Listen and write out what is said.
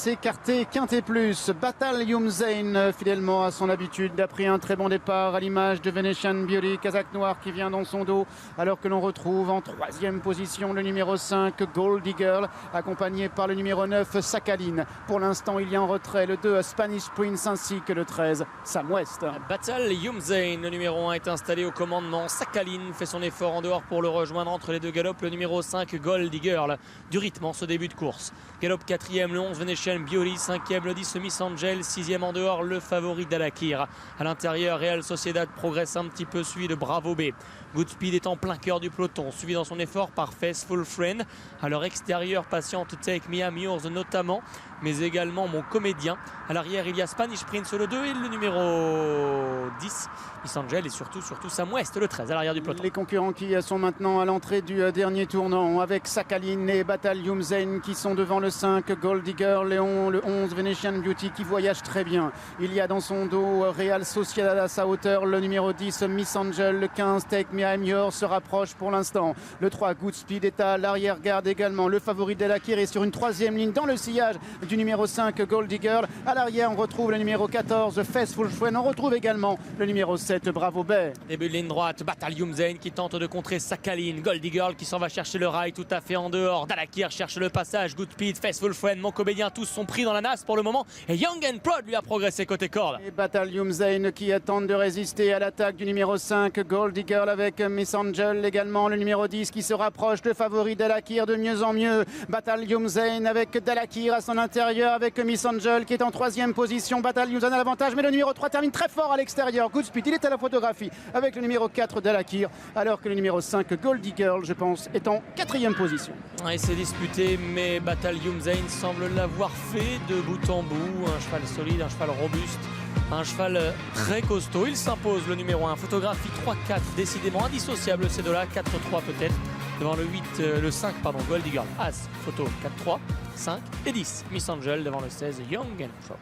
s'écarter quintet plus. Bataille Zain, fidèlement à son habitude, a pris un très bon départ à l'image de Venetian Beauty, Kazakh Noir qui vient dans son dos, alors que l'on retrouve en troisième position le numéro 5 Goldie Girl, accompagné par le numéro 9 Sakhaline. Pour l'instant, il y a en retrait le 2 Spanish Prince ainsi que le 13 Sam West. Bataille Zain, le numéro 1 est installé au commandement. Sakhaline fait son effort en dehors pour le rejoindre entre les deux galops. Le numéro 5 Goldie Girl, du rythme en ce début de course. Galop 4e, le 11 Venetian Beauty, 5e le 10 Miss Angel, 6e en dehors le favori Dalakir. À l'intérieur, Real Sociedad progresse un petit peu, suivi de Bravo B. Goodspeed est en plein cœur du peloton, suivi dans son effort par Faithful Friend. À leur extérieur, patiente Take Me I'm Yours notamment, mais également Mon Comédien. À l'arrière, il y a Spanish Prince le 2 et le numéro 10 Miss Angel et surtout Sam West le 13 à l'arrière du peloton. Les concurrents qui sont maintenant à l'entrée du dernier tournant avec Sakhaline et Bataille Zain qui sont devant le 5 Goldie Girl, le 11 Venetian Beauty qui voyage très bien. Il y a dans son dos Real Sociedad à sa hauteur, le numéro 10 Miss Angel, le 15 Take Me I'm Yours se rapproche pour l'instant. Le 3 Goodspeed est à l'arrière-garde également. Le favori Dalakir est sur une troisième ligne dans le sillage du numéro 5 Goldie Girl. À l'arrière, on retrouve le numéro 14 Faithful Friend. On retrouve également le numéro 7 Bravo Bay. Début de ligne droite, Bataille Zain qui tente de contrer Sakhaline. Goldie Girl qui s'en va chercher le rail tout à fait en dehors. Dalakir cherche le passage. Goodspeed, Faithful Friend, Mon Comédien, tous sont pris dans la nasse pour le moment. Et Young and Proud lui a progressé côté corde. Et Bataille Zain qui tente de résister à l'attaque du numéro 5 Goldie Girl avec Miss Angel également. Le numéro 10 qui se rapproche. Le favori Dalakir de mieux en mieux. Bataille Zain avec Dalakir à son intérieur avec Miss Angel qui est en troisième position. Bataille Zain à l'avantage, mais le numéro 3 termine très fort à l'extérieur. Goodspeed, il est à la photographie avec le numéro 4 Dalakir, alors que le numéro 5 Goldie Girl, je pense, est en quatrième position. Et c'est disputé, mais Bataille Zain semble l'avoir fait de bout en bout. Un cheval solide, un cheval robuste, un cheval très costaud. Il s'impose le numéro 1. Photographie 3-4, décidément indissociable ces deux-là. 4-3 peut-être. Devant le 5, Goldie Girl. As, photo 4-3, 5 et 10. Miss Angel devant le 16, Young and Proud.